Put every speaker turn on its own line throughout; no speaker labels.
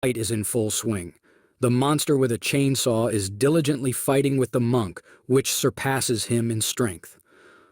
fight is in full swing. The monster with a chainsaw is diligently fighting with the monk, which surpasses him in strength.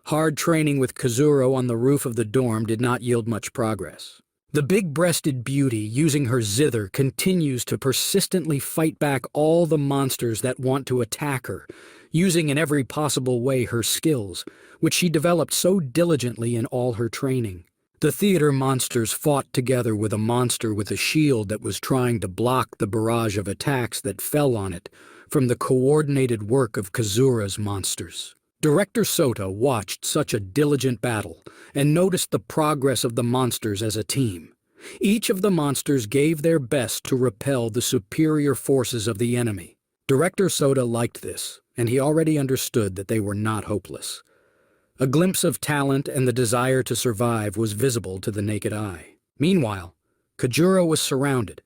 Hard training with Kazuro on the roof of the dorm did not yield much progress. The big-breasted beauty, using her zither, continues to persistently fight back all the monsters that want to attack her, using in every possible way her skills, which she developed so diligently in all her training. The theater monsters fought together with a monster with a shield that was trying to block the barrage of attacks that fell on it from the coordinated work of Kazura's monsters. Director Sota watched such a diligent battle and noticed the progress of the monsters as a team. Each of the monsters gave their best to repel the superior forces of the enemy. Director Sota liked this, and he already understood that they were not hopeless. A glimpse of talent and the desire to survive was visible to the naked eye. Meanwhile, Kajuro was surrounded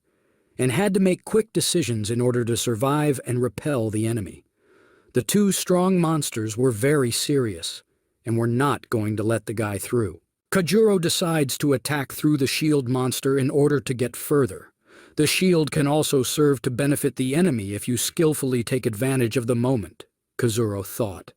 and had to make quick decisions in order to survive and repel the enemy. The two strong monsters were very serious and were not going to let the guy through. Kajuro decides to attack through the shield monster in order to get further. The shield can also serve to benefit the enemy if you skillfully take advantage of the moment, Kazuro thought,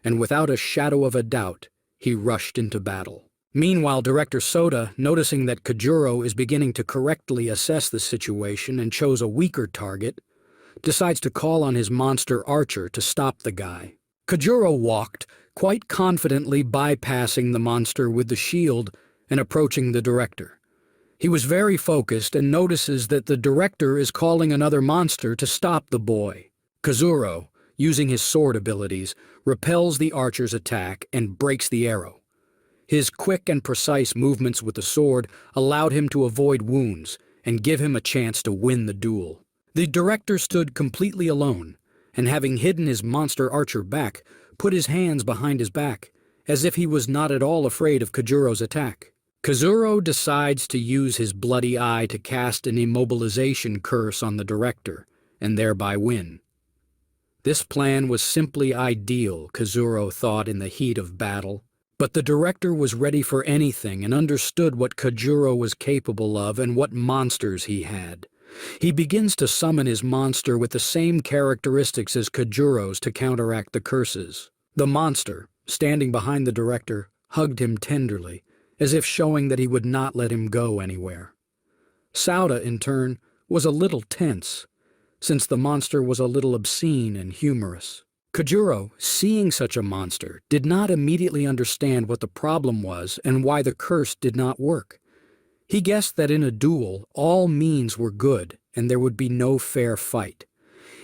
and without a shadow of a doubt, he rushed into battle. Meanwhile, Director Sota, noticing that Kajuro is beginning to correctly assess the situation and chose a weaker target, decides to call on his monster archer to stop the guy. Kajuro walked, quite confidently bypassing the monster with the shield and approaching the director. He was very focused and notices that the director is calling another monster to stop the boy. Kazuro, using his sword abilities, repels the archer's attack and breaks the arrow. His quick and precise movements with the sword allowed him to avoid wounds and give him a chance to win the duel. The director stood completely alone, and having hidden his monster archer back, put his hands behind his back, as if he was not at all afraid of Kajuro's attack. Kazuro decides to use his bloody eye to cast an immobilization curse on the director, and thereby win. This plan was simply ideal, Kazuro thought in the heat of battle, but the director was ready for anything and understood what Kajuro was capable of and what monsters he had. He begins to summon his monster with the same characteristics as Kajuro's to counteract the curses. The monster, standing behind the director, hugged him tenderly, as if showing that he would not let him go anywhere. Sauda, in turn, was a little tense, since the monster was a little obscene and humorous. Kajuro, seeing such a monster, did not immediately understand what the problem was and why the curse did not work. He guessed that in a duel, all means were good and there would be no fair fight.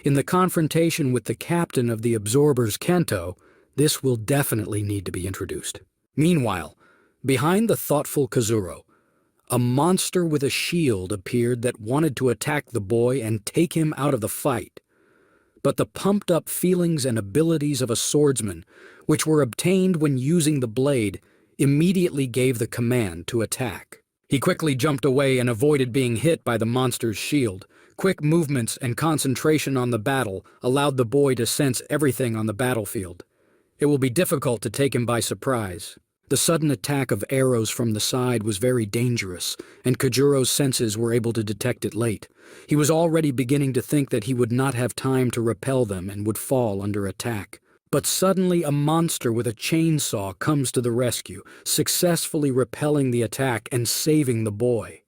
In the confrontation with the captain of the Absorbers, Kento, this will definitely need to be introduced. Meanwhile, behind the thoughtful Kazuro, a monster with a shield appeared that wanted to attack the boy and take him out of the fight. But the pumped-up feelings and abilities of a swordsman, which were obtained when using the blade, immediately gave the command to attack. He quickly jumped away and avoided being hit by the monster's shield. Quick movements and concentration on the battle allowed the boy to sense everything on the battlefield. It will be difficult to take him by surprise. The sudden attack of arrows from the side was very dangerous, and Kajuro's senses were able to detect it late. He was already beginning to think that he would not have time to repel them and would fall under attack. But suddenly a monster with a chainsaw comes to the rescue, successfully repelling the attack and saving the boy.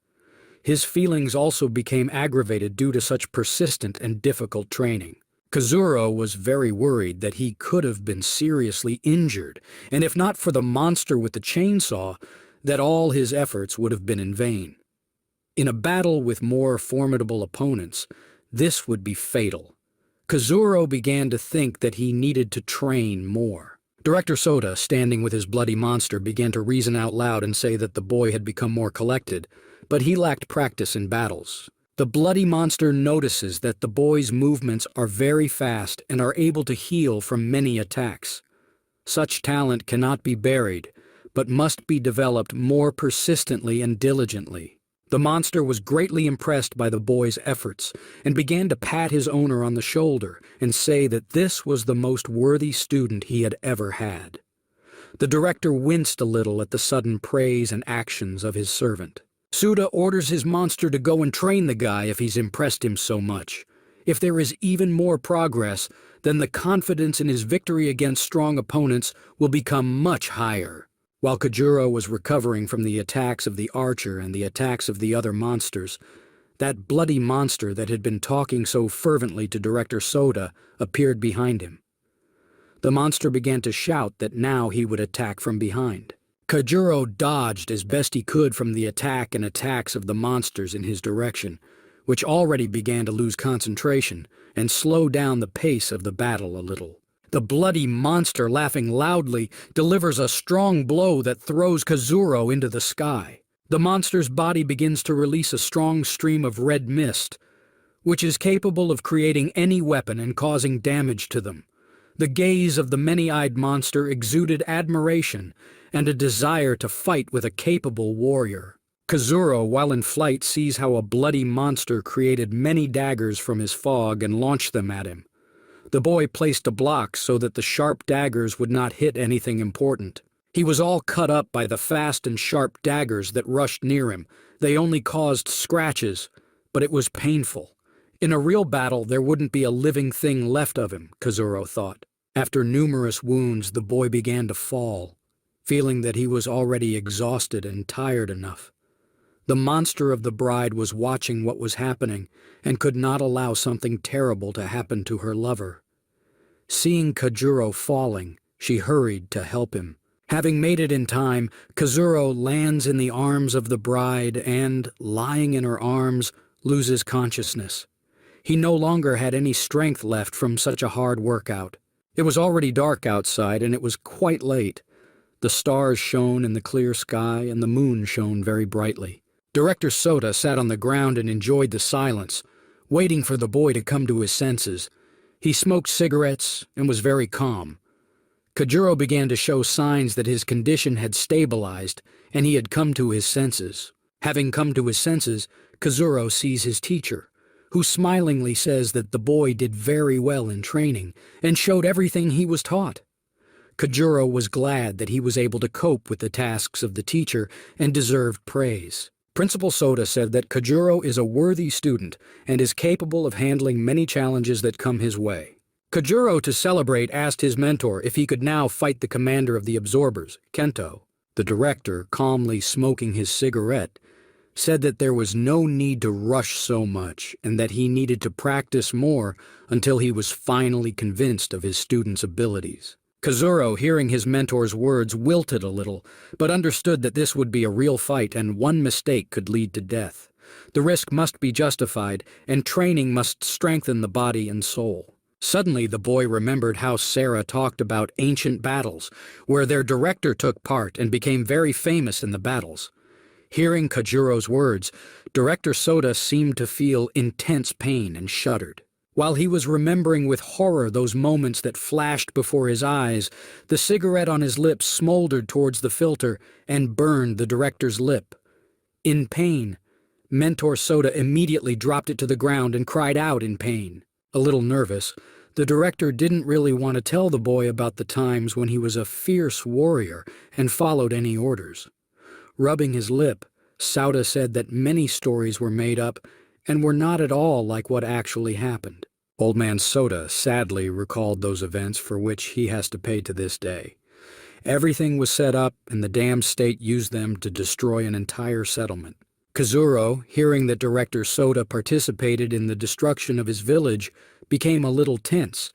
His feelings also became aggravated due to such persistent and difficult training. Kazuro was very worried that he could have been seriously injured, and if not for the monster with the chainsaw, that all his efforts would have been in vain. In a battle with more formidable opponents, this would be fatal. Kazuro began to think that he needed to train more. Director Sota, standing with his bloody monster, began to reason out loud and say that the boy had become more collected, but he lacked practice in battles. The bloody monster notices that the boy's movements are very fast and are able to heal from many attacks. Such talent cannot be buried, but must be developed more persistently and diligently. The monster was greatly impressed by the boy's efforts and began to pat his owner on the shoulder and say that this was the most worthy student he had ever had. The director winced a little at the sudden praise and actions of his servant. Suda orders his monster to go and train the guy if he's impressed him so much. If there is even more progress, then the confidence in his victory against strong opponents will become much higher. While Kajuro was recovering from the attacks of the archer and the attacks of the other monsters, that bloody monster that had been talking so fervently to Director Soda appeared behind him. The monster began to shout that now he would attack from behind. Kajuro dodged as best he could from the attack and attacks of the monsters in his direction, which already began to lose concentration and slow down the pace of the battle a little. The bloody monster, laughing loudly, delivers a strong blow that throws Kazuro into the sky. The monster's body begins to release a strong stream of red mist, which is capable of creating any weapon and causing damage to them. The gaze of the many-eyed monster exuded admiration and a desire to fight with a capable warrior. Kazuro, while in flight, sees how a bloody monster created many daggers from his fog and launched them at him. The boy placed a block so that the sharp daggers would not hit anything important. He was all cut up by the fast and sharp daggers that rushed near him. They only caused scratches, but it was painful. In a real battle, there wouldn't be a living thing left of him, Kazuro thought. After numerous wounds, the boy began to fall, feeling that he was already exhausted and tired enough. The monster of the bride was watching what was happening and could not allow something terrible to happen to her lover. Seeing Kajuro falling, she hurried to help him. Having made it in time, Kazuro lands in the arms of the bride and, lying in her arms, loses consciousness. He no longer had any strength left from such a hard workout. It was already dark outside and it was quite late. The stars shone in the clear sky and the moon shone very brightly. Director Soda sat on the ground and enjoyed the silence, waiting for the boy to come to his senses. He smoked cigarettes and was very calm. Kajuro began to show signs that his condition had stabilized and he had come to his senses. Having come to his senses, Kazuro sees his teacher, who smilingly says that the boy did very well in training and showed everything he was taught. Kajuro was glad that he was able to cope with the tasks of the teacher and deserved praise. Principal Soda said that Kajuro is a worthy student and is capable of handling many challenges that come his way. Kajuro, to celebrate, asked his mentor if he could now fight the commander of the absorbers, Kento. The director, calmly smoking his cigarette, said that there was no need to rush so much and that he needed to practice more until he was finally convinced of his student's abilities. Kazuro, hearing his mentor's words, wilted a little, but understood that this would be a real fight and one mistake could lead to death. The risk must be justified, and training must strengthen the body and soul. Suddenly the boy remembered how Sarah talked about ancient battles, where their director took part and became very famous in the battles. Hearing Kajuro's words, Director Soda seemed to feel intense pain and shuddered. While he was remembering with horror those moments that flashed before his eyes, the cigarette on his lips smoldered towards the filter and burned the director's lip. In pain, Mentor Soda immediately dropped it to the ground and cried out in pain. A little nervous, the director didn't really want to tell the boy about the times when he was a fierce warrior and followed any orders. Rubbing his lip, Soda said that many stories were made up and were not at all like what actually happened. Old Man Soda sadly recalled those events for which he has to pay to this day. Everything was set up and the damned state used them to destroy an entire settlement. Kazuro, hearing that Director Soda participated in the destruction of his village, became a little tense.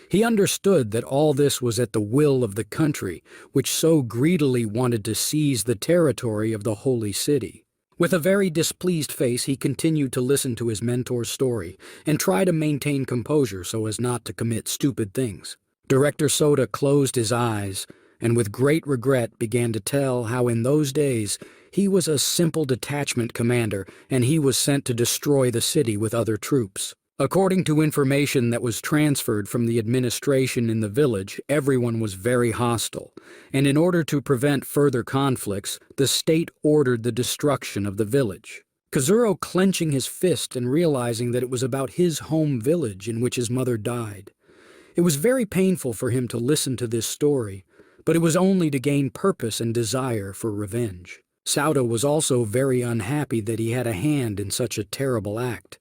He understood that all this was at the will of the country, which so greedily wanted to seize the territory of the holy city. With a very displeased face, he continued to listen to his mentor's story and try to maintain composure so as not to commit stupid things. Director Soda closed his eyes and with great regret began to tell how in those days he was a simple detachment commander and he was sent to destroy the city with other troops. According to information that was transferred from the administration in the village, everyone was very hostile, and in order to prevent further conflicts, the state ordered the destruction of the village. Kazuro, clenching his fist and realizing that it was about his home village in which his mother died. It was very painful for him to listen to this story, but it was only to gain purpose and desire for revenge. Sauda was also very unhappy that he had a hand in such a terrible act.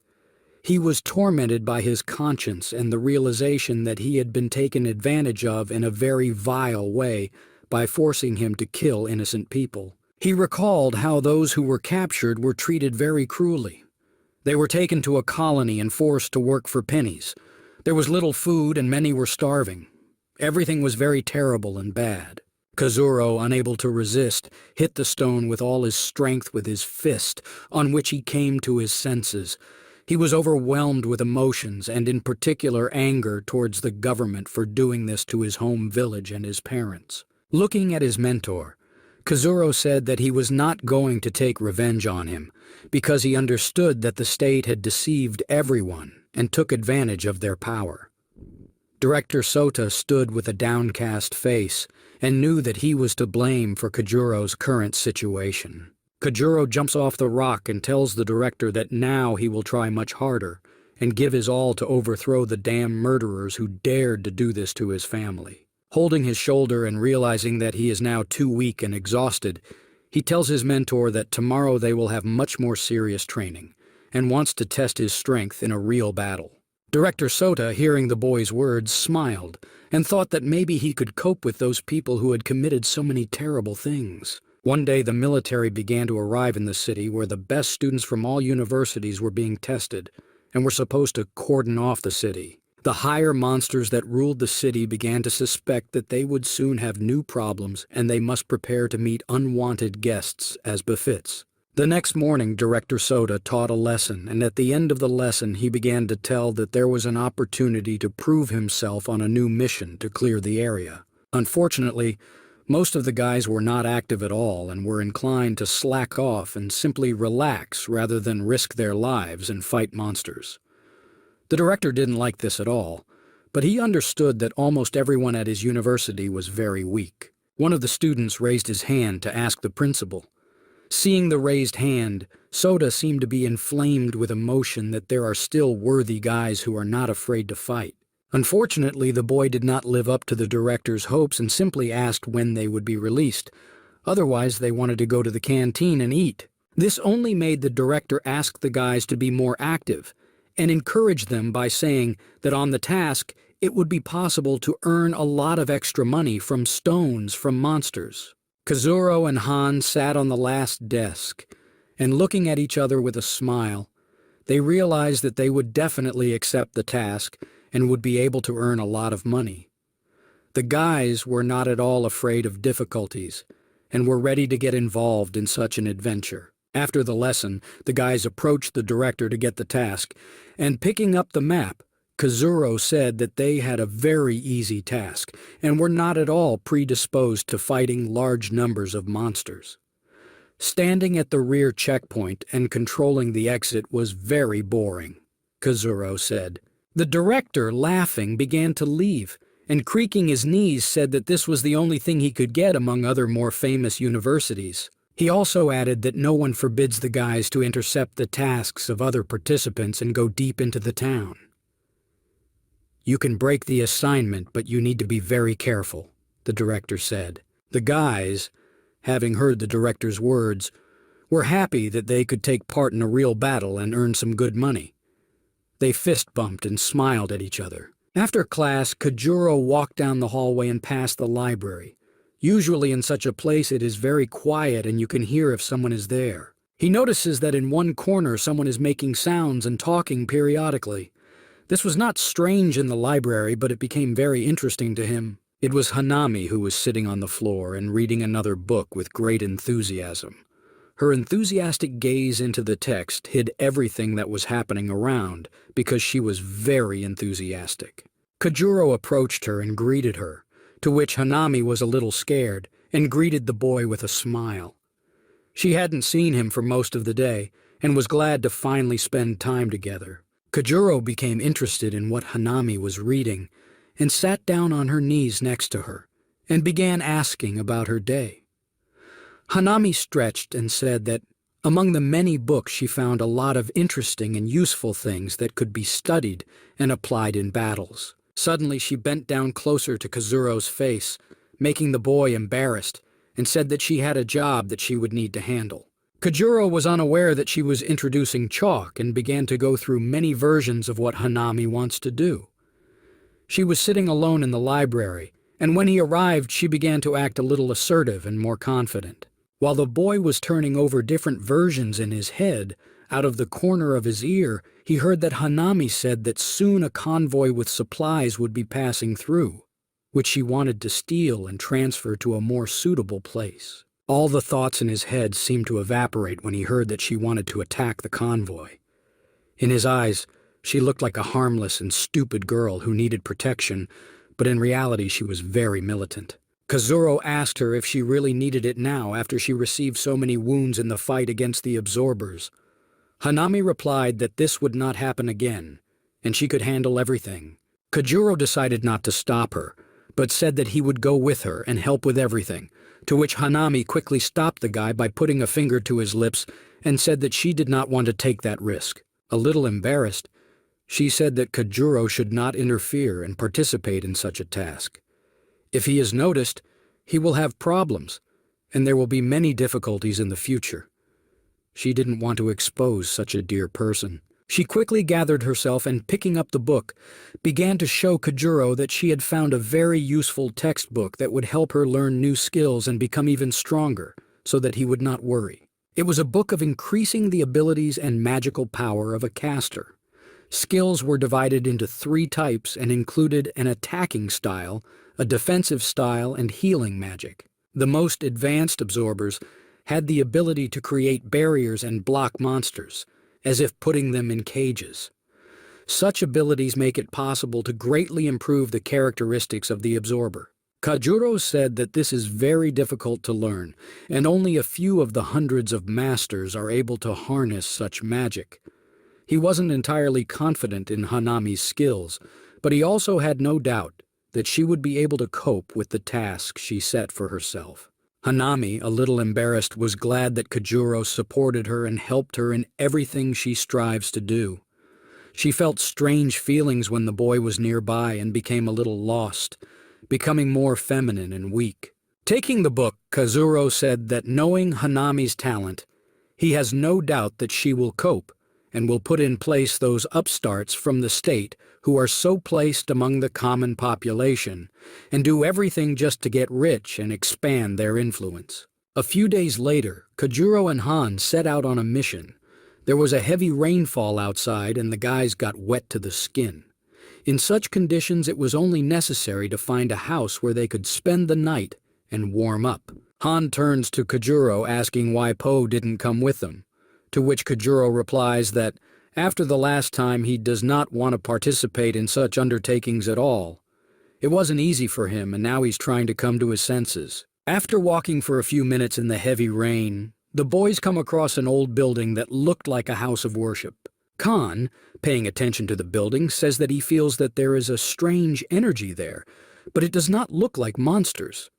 He was tormented by his conscience and the realization that he had been taken advantage of in a very vile way by forcing him to kill innocent people. He recalled how those who were captured were treated very cruelly. They were taken to a colony and forced to work for pennies. There was little food and many were starving. Everything was very terrible and bad. Kazuro, unable to resist, hit the stone with all his strength with his fist, on which he came to his senses. He was overwhelmed with emotions and in particular anger towards the government for doing this to his home village and his parents. Looking at his mentor, Kazuro said that he was not going to take revenge on him because he understood that the state had deceived everyone and took advantage of their power. Director Sota stood with a downcast face and knew that he was to blame for Kajuro's current situation. Kajuro jumps off the rock and tells the director that now he will try much harder and give his all to overthrow the damn murderers who dared to do this to his family. Holding his shoulder and realizing that he is now too weak and exhausted, he tells his mentor that tomorrow they will have much more serious training and wants to test his strength in a real battle. Director Sota, hearing the boy's words, smiled and thought that maybe he could cope with those people who had committed so many terrible things. One day the military began to arrive in the city where the best students from all universities were being tested and were supposed to cordon off the city. The higher monsters that ruled the city began to suspect that they would soon have new problems and they must prepare to meet unwanted guests as befits. The next morning, Director Sota taught a lesson, and at the end of the lesson he began to tell that there was an opportunity to prove himself on a new mission to clear the area. Unfortunately, most of the guys were not active at all and were inclined to slack off and simply relax rather than risk their lives and fight monsters. The director didn't like this at all, but he understood that almost everyone at his university was very weak. One of the students raised his hand to ask the principal. Seeing the raised hand, Sota seemed to be inflamed with emotion that there are still worthy guys who are not afraid to fight. Unfortunately, the boy did not live up to the director's hopes and simply asked when they would be released. Otherwise, they wanted to go to the canteen and eat. This only made the director ask the guys to be more active and encourage them by saying that on the task, it would be possible to earn a lot of extra money from stones from monsters. Kazuro and Han sat on the last desk, and looking at each other with a smile, they realized that they would definitely accept the task and would be able to earn a lot of money. The guys were not at all afraid of difficulties and were ready to get involved in such an adventure. After the lesson, the guys approached the director to get the task, and picking up the map, Kazuro said that they had a very easy task and were not at all predisposed to fighting large numbers of monsters. Standing at the rear checkpoint and controlling the exit was very boring, Kazuro said. The director, laughing, began to leave, and creaking his knees said that this was the only thing he could get among other more famous universities. He also added that no one forbids the guys to intercept the tasks of other participants and go deep into the town. You can break the assignment, but you need to be very careful, the director said. The guys, having heard the director's words, were happy that they could take part in a real battle and earn some good money. They fist-bumped and smiled at each other. After class, Kajuro walked down the hallway and past the library. Usually in such a place it is very quiet and you can hear if someone is there. He notices that in one corner someone is making sounds and talking periodically. This was not strange in the library, but it became very interesting to him. It was Hanami who was sitting on the floor and reading another book with great enthusiasm. Her enthusiastic gaze into the text hid everything that was happening around because she was very enthusiastic. Kajuro approached her and greeted her, to which Hanami was a little scared and greeted the boy with a smile. She hadn't seen him for most of the day and was glad to finally spend time together. Kajuro became interested in what Hanami was reading and sat down on her knees next to her and began asking about her day. Hanami stretched and said that among the many books she found a lot of interesting and useful things that could be studied and applied in battles. Suddenly she bent down closer to Kazuro's face, making the boy embarrassed, and said that she had a job that she would need to handle. Kajuro was unaware that she was introducing chalk and began to go through many versions of what Hanami wants to do. She was sitting alone in the library, and when he arrived she began to act a little assertive and more confident. While the boy was turning over different versions in his head, out of the corner of his ear, he heard that Hanami said that soon a convoy with supplies would be passing through, which she wanted to steal and transfer to a more suitable place. All the thoughts in his head seemed to evaporate when he heard that she wanted to attack the convoy. In his eyes, she looked like a harmless and stupid girl who needed protection, but in reality she was very militant. Kazuro asked her if she really needed it now after she received so many wounds in the fight against the absorbers. Hanami replied that this would not happen again, and she could handle everything. Kajuro decided not to stop her, but said that he would go with her and help with everything, to which Hanami quickly stopped the guy by putting a finger to his lips and said that she did not want to take that risk. A little embarrassed, she said that Kajuro should not interfere and participate in such a task. If he is noticed, he will have problems, and there will be many difficulties in the future. She didn't want to expose such a dear person. She quickly gathered herself and, picking up the book, began to show Kajuro that she had found a very useful textbook that would help her learn new skills and become even stronger, so that he would not worry. It was a book of increasing the abilities and magical power of a caster. Skills were divided into 3 types and included an attacking style, a defensive style, and healing magic. The most advanced absorbers had the ability to create barriers and block monsters, as if putting them in cages. Such abilities make it possible to greatly improve the characteristics of the absorber. Kajuro said that this is very difficult to learn, and only a few of the hundreds of masters are able to harness such magic. He wasn't entirely confident in Hanami's skills, but he also had no doubt that she would be able to cope with the task she set for herself. Hanami, a little embarrassed, was glad that Kajuro supported her and helped her in everything she strives to do. She felt strange feelings when the boy was nearby and became a little lost, becoming more feminine and weak. Taking the book, Kazuro said that knowing Hanami's talent, he has no doubt that she will cope and will put in place those upstarts from the state who are so placed among the common population and do everything just to get rich and expand their influence. A few days later, Kajuro and Han set out on a mission. There was a heavy rainfall outside and the guys got wet to the skin. In such conditions, it was only necessary to find a house where they could spend the night and warm up. Han turns to Kajuro asking why Po didn't come with them, to which Kajuro replies that after the last time he does not want to participate in such undertakings at all. It wasn't easy for him and now he's trying to come to his senses. After walking for a few minutes in the heavy rain, the boys come across an old building that looked like a house of worship. Khan, paying attention to the building, says that he feels that there is a strange energy there, but it does not look like monsters.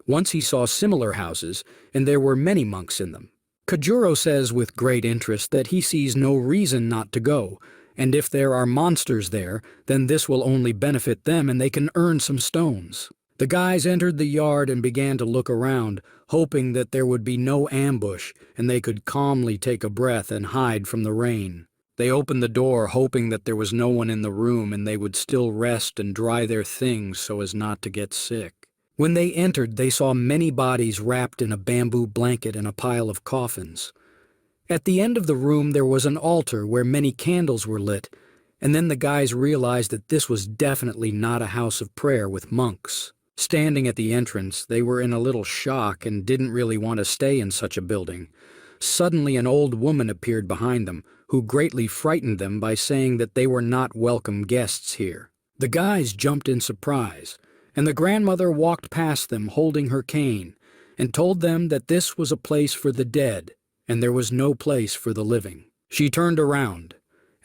Once he saw similar houses, and there were many monks in them. Kajuro says with great interest that he sees no reason not to go, and if there are monsters there, then this will only benefit them and they can earn some stones. The guys entered the yard and began to look around, hoping that there would be no ambush and they could calmly take a breath and hide from the rain. They opened the door hoping that there was no one in the room and they would still rest and dry their things so as not to get sick. When they entered, they saw many bodies wrapped in a bamboo blanket and a pile of coffins. At the end of the room there was an altar where many candles were lit, and then the guys realized that this was definitely not a house of prayer with monks. Standing at the entrance, they were in a little shock and didn't really want to stay in such a building. Suddenly an old woman appeared behind them, who greatly frightened them by saying that they were not welcome guests here. The guys jumped in surprise, and the grandmother walked past them holding her cane and told them that this was a place for the dead and there was no place for the living. She turned around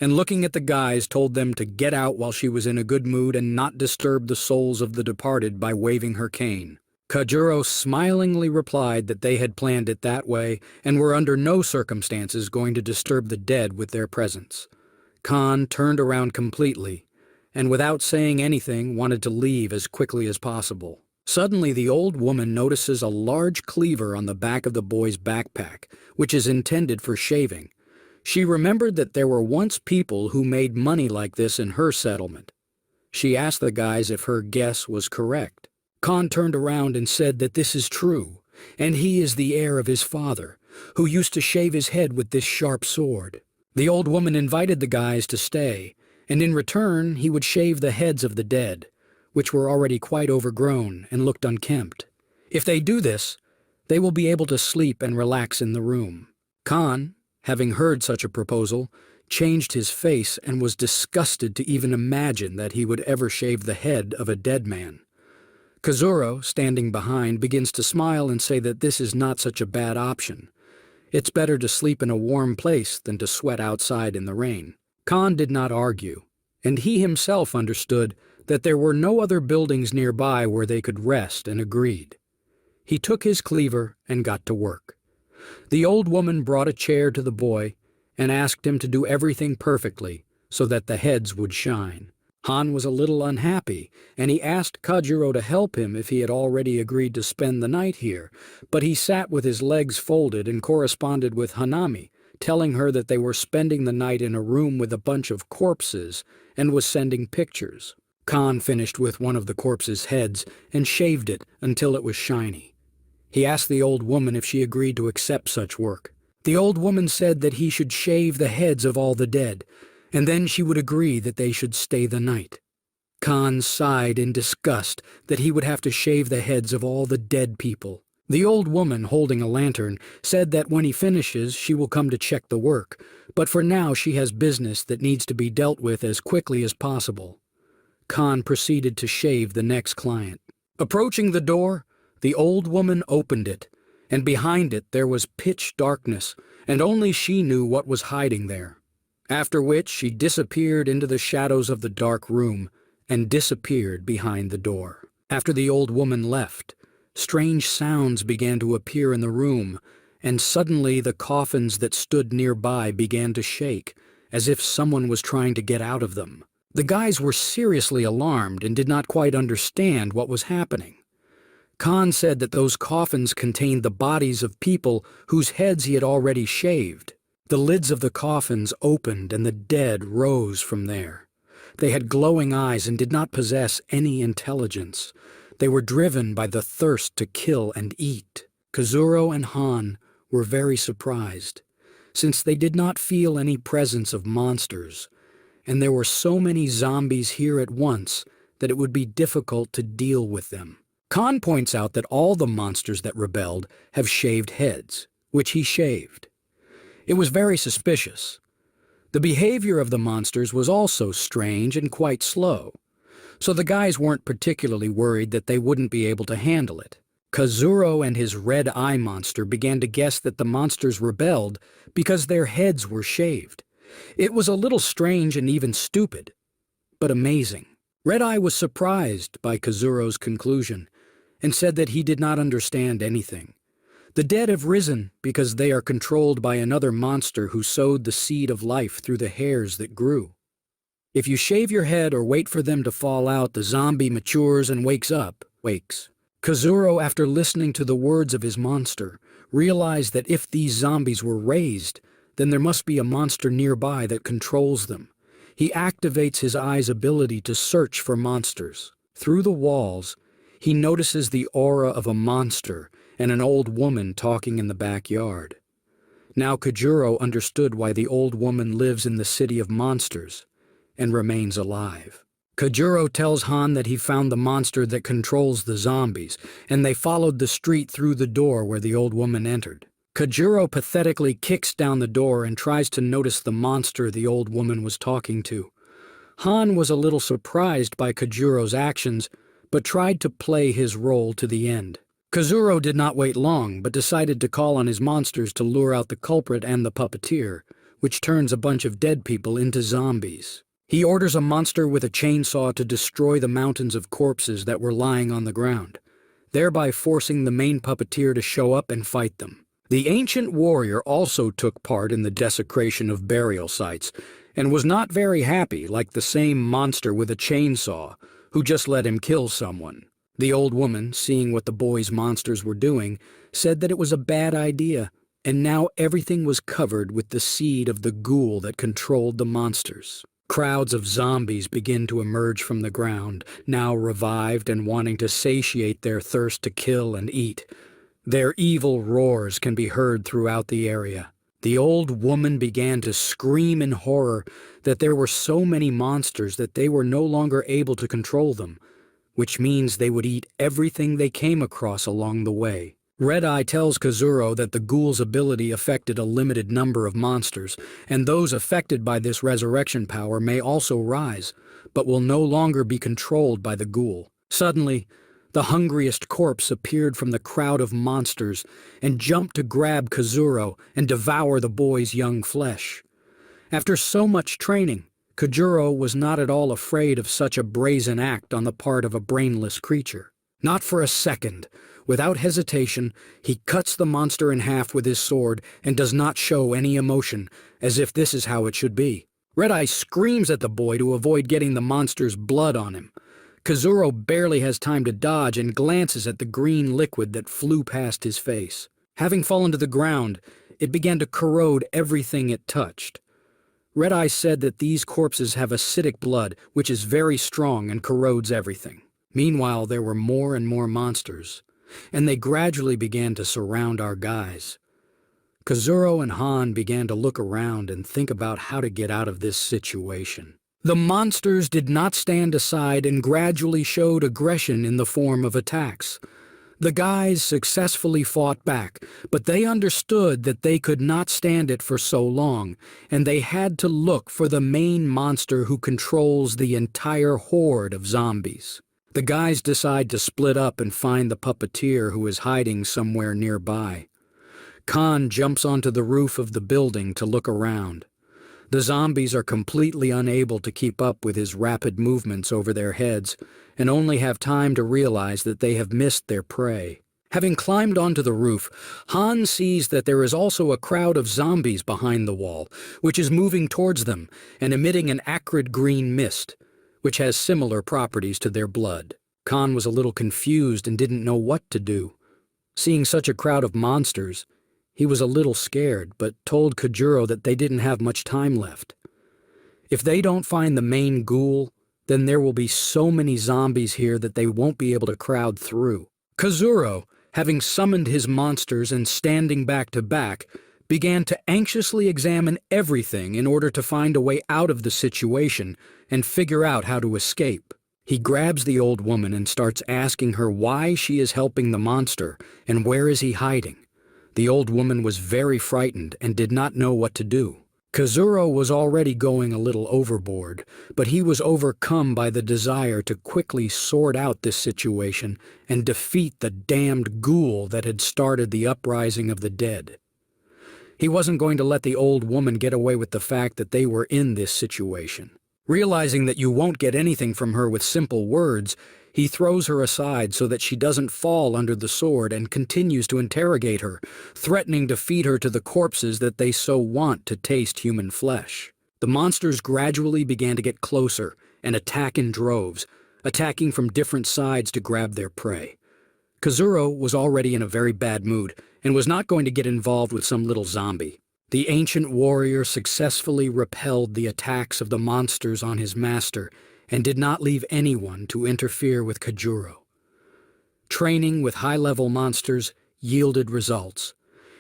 and, looking at the guys, told them to get out while she was in a good mood and not disturb the souls of the departed by waving her cane. Kajuro smilingly replied that they had planned it that way and were under no circumstances going to disturb the dead with their presence. Khan turned around completely and without saying anything wanted to leave as quickly as possible. Suddenly, the old woman notices a large cleaver on the back of the boy's backpack, which is intended for shaving. She remembered that there were once people who made money like this in her settlement. She asked the guys if her guess was correct. Khan turned around and said that this is true, and he is the heir of his father, who used to shave his head with this sharp sword. The old woman invited the guys to stay, and in return he would shave the heads of the dead, which were already quite overgrown and looked unkempt. If they do this, they will be able to sleep and relax in the room. Khan, having heard such a proposal, changed his face and was disgusted to even imagine that he would ever shave the head of a dead man. Kazuro, standing behind, begins to smile and say that this is not such a bad option. It's better to sleep in a warm place than to sweat outside in the rain. Khan did not argue, and he himself understood that there were no other buildings nearby where they could rest, and agreed. He took his cleaver and got to work. The old woman brought a chair to the boy and asked him to do everything perfectly so that the heads would shine. Han was a little unhappy, and he asked Kajuro to help him if he had already agreed to spend the night here, but he sat with his legs folded and corresponded with Hanami, telling her that they were spending the night in a room with a bunch of corpses and was sending pictures. Khan finished with one of the corpses' heads and shaved it until it was shiny. He asked the old woman if she agreed to accept such work. The old woman said that he should shave the heads of all the dead, and then she would agree that they should stay the night. Khan sighed in disgust that he would have to shave the heads of all the dead people. The old woman, holding a lantern, said that when he finishes she will come to check the work, but for now she has business that needs to be dealt with as quickly as possible. Khan proceeded to shave the next client. Approaching the door, the old woman opened it, and behind it there was pitch darkness, and only she knew what was hiding there. After which she disappeared into the shadows of the dark room and disappeared behind the door. After the old woman left, strange sounds began to appear in the room, and suddenly the coffins that stood nearby began to shake, as if someone was trying to get out of them. The guys were seriously alarmed and did not quite understand what was happening. Khan said that those coffins contained the bodies of people whose heads he had already shaved. The lids of the coffins opened and the dead rose from there. They had glowing eyes and did not possess any intelligence. They were driven by the thirst to kill and eat. Kazuro and Han were very surprised, since they did not feel any presence of monsters, and there were so many zombies here at once that it would be difficult to deal with them. Khan points out that all the monsters that rebelled have shaved heads, which he shaved. It was very suspicious. The behavior of the monsters was also strange and quite slow, so the guys weren't particularly worried that they wouldn't be able to handle it. Kazuro and his red eye monster began to guess that the monsters rebelled because their heads were shaved. It was a little strange and even stupid, but amazing. Red Eye was surprised by Kazuro's conclusion and said that he did not understand anything. The dead have risen because they are controlled by another monster who sowed the seed of life through the hairs that grew. If you shave your head or wait for them to fall out, the zombie matures and wakes. Kazuro, after listening to the words of his monster, realized that if these zombies were raised, then there must be a monster nearby that controls them. He activates his eye's ability to search for monsters. Through the walls, he notices the aura of a monster and an old woman talking in the backyard. Now Kajuro understood why the old woman lives in the city of monsters and remains alive. Kajuro tells Han that he found the monster that controls the zombies, and they followed the street through the door where the old woman entered. Kajuro pathetically kicks down the door and tries to notice the monster the old woman was talking to. Han was a little surprised by Kajuro's actions, but tried to play his role to the end. Kazuro did not wait long, but decided to call on his monsters to lure out the culprit and the puppeteer, which turns a bunch of dead people into zombies. He orders a monster with a chainsaw to destroy the mountains of corpses that were lying on the ground, thereby forcing the main puppeteer to show up and fight them. The ancient warrior also took part in the desecration of burial sites, and was not very happy, like the same monster with a chainsaw, who just let him kill someone. The old woman, seeing what the boy's monsters were doing, said that it was a bad idea, and now everything was covered with the seed of the ghoul that controlled the monsters. Crowds of zombies begin to emerge from the ground, now revived and wanting to satiate their thirst to kill and eat. Their evil roars can be heard throughout the area. The old woman began to scream in horror that there were so many monsters that they were no longer able to control them, which means they would eat everything they came across along the way. Red Eye tells Kazuro that the ghoul's ability affected a limited number of monsters, and those affected by this resurrection power may also rise, but will no longer be controlled by the ghoul. Suddenly, the hungriest corpse appeared from the crowd of monsters and jumped to grab Kazuro and devour the boy's young flesh. After so much training, Kajuro was not at all afraid of such a brazen act on the part of a brainless creature. Not for a second. Without hesitation, he cuts the monster in half with his sword and does not show any emotion, as if this is how it should be. Red Eye screams at the boy to avoid getting the monster's blood on him. Kazuro barely has time to dodge and glances at the green liquid that flew past his face. Having fallen to the ground, it began to corrode everything it touched. Red Eye said that these corpses have acidic blood, which is very strong and corrodes everything. Meanwhile, there were more and more monsters, and they gradually began to surround our guys. Kazuro and Han began to look around and think about how to get out of this situation. The monsters did not stand aside and gradually showed aggression in the form of attacks. The guys successfully fought back, but they understood that they could not stand it for so long, and they had to look for the main monster who controls the entire horde of zombies. The guys decide to split up and find the puppeteer who is hiding somewhere nearby. Khan jumps onto the roof of the building to look around. The zombies are completely unable to keep up with his rapid movements over their heads and only have time to realize that they have missed their prey. Having climbed onto the roof, Han sees that there is also a crowd of zombies behind the wall, which is moving towards them and emitting an acrid green mist, which has similar properties to their blood. Khan was a little confused and didn't know what to do. Seeing such a crowd of monsters, he was a little scared, but told Kajuro that they didn't have much time left. If they don't find the main ghoul, then there will be so many zombies here that they won't be able to crowd through. Kazuro, having summoned his monsters and standing back to back, began to anxiously examine everything in order to find a way out of the situation and figure out how to escape. He grabs the old woman and starts asking her why she is helping the monster and where is he hiding. The old woman was very frightened and did not know what to do. Kazuro was already going a little overboard, but he was overcome by the desire to quickly sort out this situation and defeat the damned ghoul that had started the uprising of the dead. He wasn't going to let the old woman get away with the fact that they were in this situation. Realizing that you won't get anything from her with simple words, he throws her aside so that she doesn't fall under the sword and continues to interrogate her, threatening to feed her to the corpses that they so want to taste human flesh. The monsters gradually began to get closer and attack in droves, attacking from different sides to grab their prey. Kazuro was already in a very bad mood and was not going to get involved with some little zombie. The ancient warrior successfully repelled the attacks of the monsters on his master and did not leave anyone to interfere with Kajuro. Training with high-level monsters yielded results,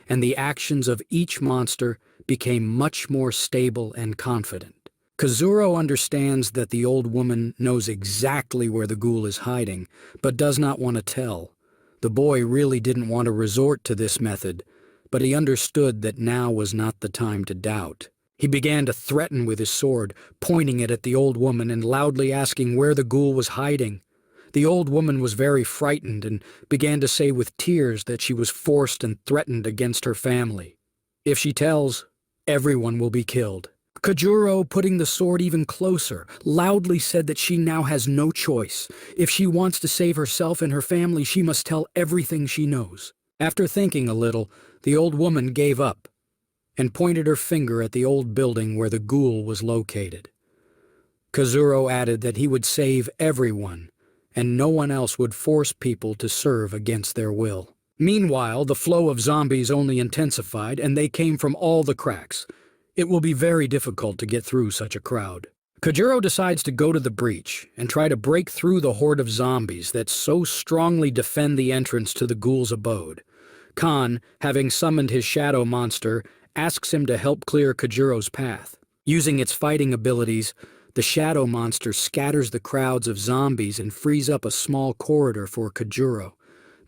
and the actions of each monster became much more stable and confident. Kazuro understands that the old woman knows exactly where the ghoul is hiding, but does not want to tell. The boy really didn't want to resort to this method, but he understood that now was not the time to doubt. He began to threaten with his sword, pointing it at the old woman and loudly asking where the ghoul was hiding. The old woman was very frightened and began to say with tears that she was forced and threatened against her family. If she tells, everyone will be killed. Kajuro, putting the sword even closer, loudly said that she now has no choice. If she wants to save herself and her family, she must tell everything she knows. After thinking a little, the old woman gave up and pointed her finger at the old building where the ghoul was located. Kazuro added that he would save everyone and no one else would force people to serve against their will. Meanwhile, the flow of zombies only intensified, and they came from all the cracks. It will be very difficult to get through such a crowd. Kojuro decides to go to the breach and try to break through the horde of zombies that so strongly defend the entrance to the ghoul's abode. Khan, having summoned his shadow monster, asks him to help clear Kojuro's path. Using its fighting abilities, the shadow monster scatters the crowds of zombies and frees up a small corridor for Kojuro.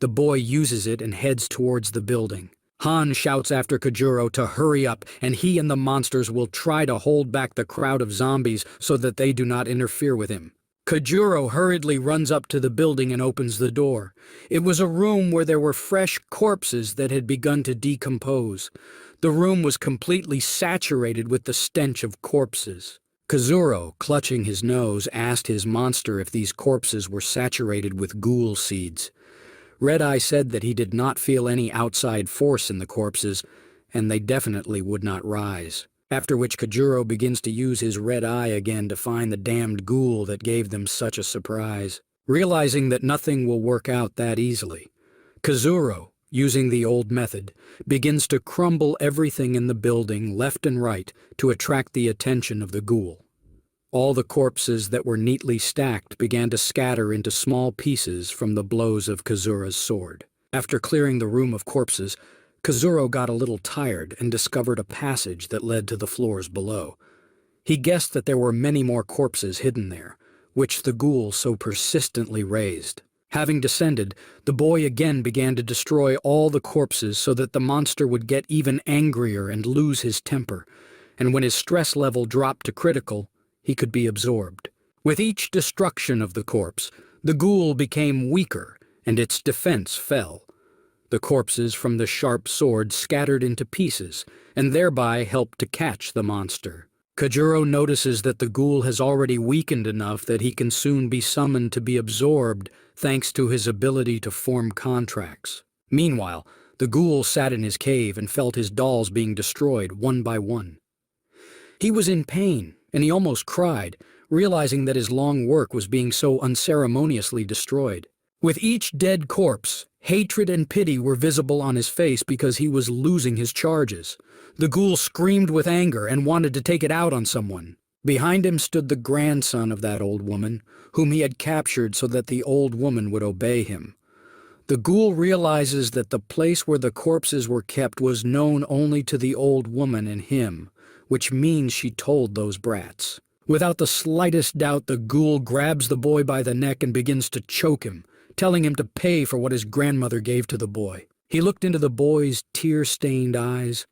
The boy uses it and heads towards the building. Han shouts after Kojuro to hurry up, and he and the monsters will try to hold back the crowd of zombies so that they do not interfere with him. Kojuro hurriedly runs up to the building and opens the door. It was a room where there were fresh corpses that had begun to decompose. The room was completely saturated with the stench of corpses. Kojuro, clutching his nose, asked his monster if these corpses were saturated with ghoul seeds. Red Eye said that he did not feel any outside force in the corpses, and they definitely would not rise. After which Kojuro begins to use his red eye again to find the damned ghoul that gave them such a surprise. Realizing that nothing will work out that easily, Kojuro, using the old method, begins to crumble everything in the building left and right to attract the attention of the ghoul. All the corpses that were neatly stacked began to scatter into small pieces from the blows of Kojuro's sword. After clearing the room of corpses, Kojuro got a little tired and discovered a passage that led to the floors below. He guessed that there were many more corpses hidden there, which the ghoul so persistently raised. Having descended, the boy again began to destroy all the corpses so that the monster would get even angrier and lose his temper, and when his stress level dropped to critical, he could be absorbed. With each destruction of the corpse, the ghoul became weaker and its defense fell. The corpses from the sharp sword scattered into pieces and thereby helped to catch the monster. Kojuro notices that the ghoul has already weakened enough that he can soon be summoned to be absorbed thanks to his ability to form contracts. Meanwhile, the ghoul sat in his cave and felt his dolls being destroyed one by one. He was in pain, and he almost cried, realizing that his long work was being so unceremoniously destroyed. With each dead corpse, hatred and pity were visible on his face because he was losing his charges. The ghoul screamed with anger and wanted to take it out on someone. Behind him stood the grandson of that old woman, whom he had captured so that the old woman would obey him. The ghoul realizes that the place where the corpses were kept was known only to the old woman and him, which means she told those brats. Without the slightest doubt, the ghoul grabs the boy by the neck and begins to choke him, telling him to pay for what his grandmother gave to the boy. He looked into the boy's tear-stained eyes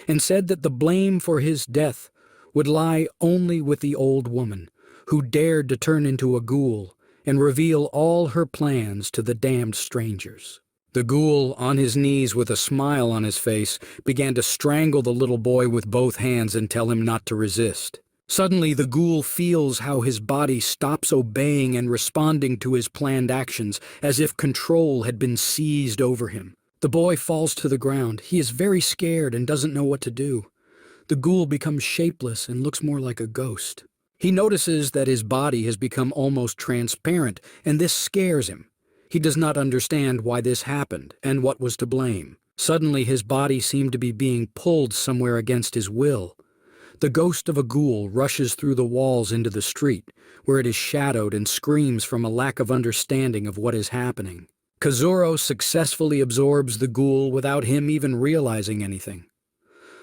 and said that the blame for his death would lie only with the old woman, who dared to turn into a ghoul and reveal all her plans to the damned strangers. The ghoul, on his knees with a smile on his face, began to strangle the little boy with both hands and tell him not to resist. Suddenly, the ghoul feels how his body stops obeying and responding to his planned actions, as if control had been seized over him. The boy falls to the ground. He is very scared and doesn't know what to do. The ghoul becomes shapeless and looks more like a ghost. He notices that his body has become almost transparent, and this scares him. He does not understand why this happened and what was to blame. Suddenly, his body seemed to be being pulled somewhere against his will. The ghost of a ghoul rushes through the walls into the street, where it is shadowed and screams from a lack of understanding of what is happening. Kojuro successfully absorbs the ghoul without him even realizing anything.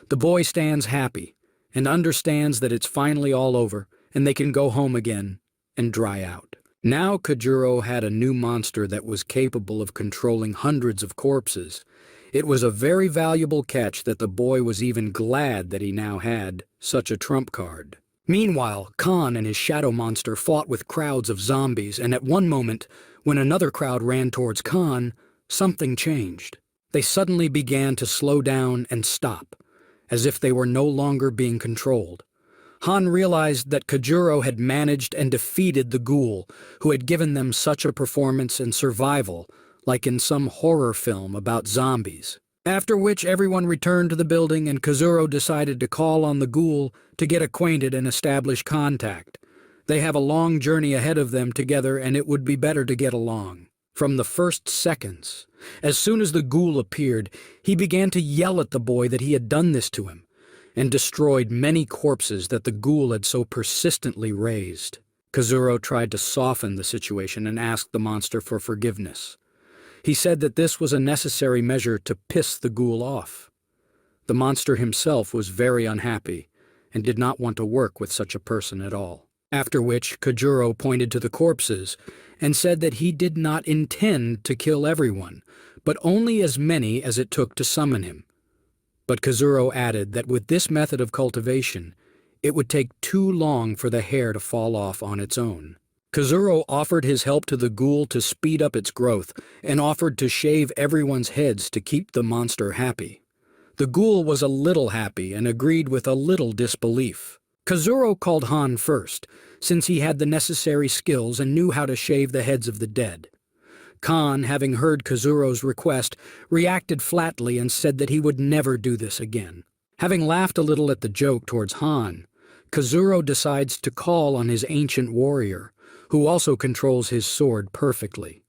The boy stands happy and understands that it's finally all over and they can go home again and dry out. Now Kojuro had a new monster that was capable of controlling hundreds of corpses. It was a very valuable catch that the boy was even glad that he now had such a trump card. Meanwhile, Khan and his shadow monster fought with crowds of zombies, and at one moment, when another crowd ran towards Khan, something changed. They suddenly began to slow down and stop, as if they were no longer being controlled. Han realized that Kojuro had managed and defeated the ghoul, who had given them such a performance and survival, like in some horror film about zombies. After which everyone returned to the building and Kojuro decided to call on the ghoul to get acquainted and establish contact. They have a long journey ahead of them together, and it would be better to get along. From the first seconds, as soon as the ghoul appeared, he began to yell at the boy that he had done this to him, and destroyed many corpses that the ghoul had so persistently raised. Kazuro tried to soften the situation and asked the monster for forgiveness. He said that this was a necessary measure to piss the ghoul off. The monster himself was very unhappy and did not want to work with such a person at all. After which, Kajuro pointed to the corpses and said that he did not intend to kill everyone, but only as many as it took to summon him. But Kazuro added that with this method of cultivation, it would take too long for the hair to fall off on its own. Kazuro offered his help to the ghoul to speed up its growth and offered to shave everyone's heads to keep the monster happy. The ghoul was a little happy and agreed with a little disbelief. Kazuro called Han first, since he had the necessary skills and knew how to shave the heads of the dead. Khan, having heard Kazuro's request, reacted flatly and said that he would never do this again. Having laughed a little at the joke towards Han, Kazuro decides to call on his ancient warrior, who also controls his sword perfectly.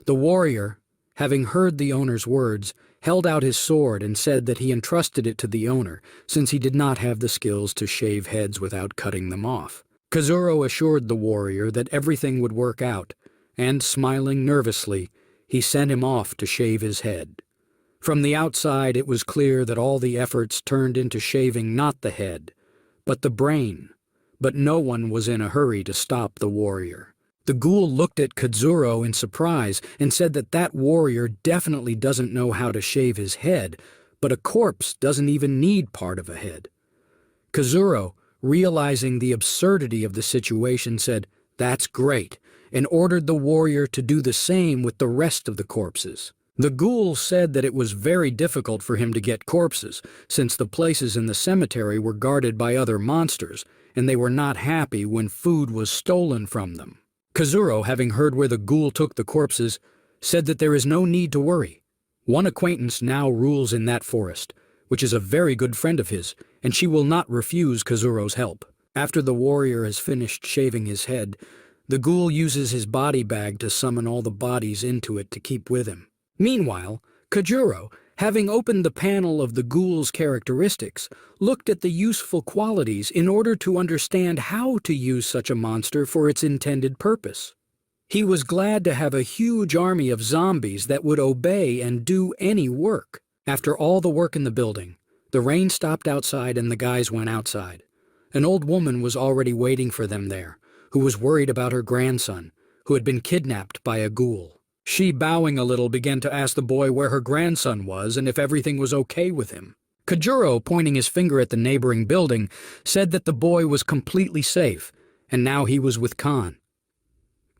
The warrior, having heard the owner's words, held out his sword and said that he entrusted it to the owner, since he did not have the skills to shave heads without cutting them off. Kazuro assured the warrior that everything would work out, and, smiling nervously, he sent him off to shave his head. From the outside, it was clear that all the efforts turned into shaving not the head, but the brain, but no one was in a hurry to stop the warrior. The ghoul looked at Kazuro in surprise and said that that warrior definitely doesn't know how to shave his head, but a corpse doesn't even need part of a head. Kazuro, realizing the absurdity of the situation, said, "That's great," and ordered the warrior to do the same with the rest of the corpses. The ghoul said that it was very difficult for him to get corpses, since the places in the cemetery were guarded by other monsters, and they were not happy when food was stolen from them. Kazuro, having heard where the ghoul took the corpses, said that there is no need to worry. One acquaintance now rules in that forest, which is a very good friend of his, and she will not refuse Kazuro's help. After the warrior has finished shaving his head, the ghoul uses his body bag to summon all the bodies into it to keep with him. Meanwhile, Kajuro, having opened the panel of the ghoul's characteristics, looked at the useful qualities in order to understand how to use such a monster for its intended purpose. He was glad to have a huge army of zombies that would obey and do any work. After all the work in the building, the rain stopped outside and the guys went outside. An old woman was already waiting for them there, who was worried about her grandson, who had been kidnapped by a ghoul. She, bowing a little, began to ask the boy where her grandson was and if everything was okay with him. Kajuro, pointing his finger at the neighboring building, said that the boy was completely safe, and now he was with Khan.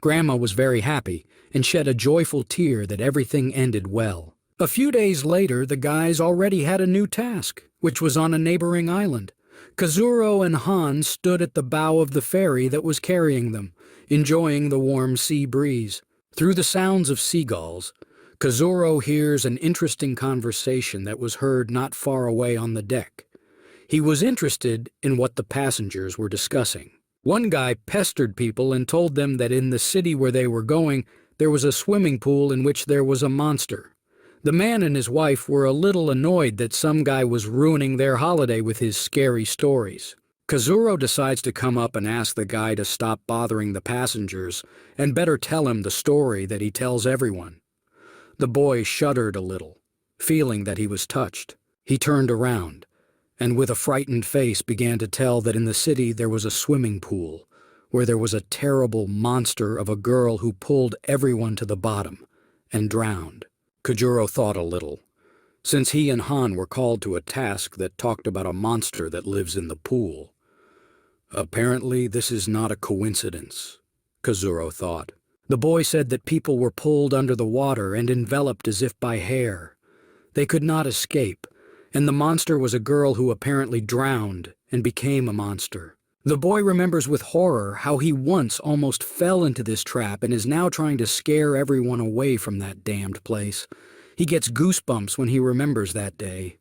Grandma was very happy and shed a joyful tear that everything ended well. A few days later, the guys already had a new task, which was on a neighboring island. Kazuro and Han stood at the bow of the ferry that was carrying them, enjoying the warm sea breeze. Through the sounds of seagulls, Kazuro hears an interesting conversation that was heard not far away on the deck. He was interested in what the passengers were discussing. One guy pestered people and told them that in the city where they were going, there was a swimming pool in which there was a monster. The man and his wife were a little annoyed that some guy was ruining their holiday with his scary stories. Kazuro decides to come up and ask the guy to stop bothering the passengers and better tell him the story that he tells everyone. The boy shuddered a little, feeling that he was touched. He turned around, and with a frightened face began to tell that in the city there was a swimming pool, where there was a terrible monster of a girl who pulled everyone to the bottom and drowned. Kajuro thought a little, since he and Han were called to a task that talked about a monster that lives in the pool. Apparently, this is not a coincidence, Kazuro thought. The boy said that people were pulled under the water and enveloped as if by hair. They could not escape, and the monster was a girl who apparently drowned and became a monster. The boy remembers with horror how he once almost fell into this trap and is now trying to scare everyone away from that damned place. He gets goosebumps when he remembers that day.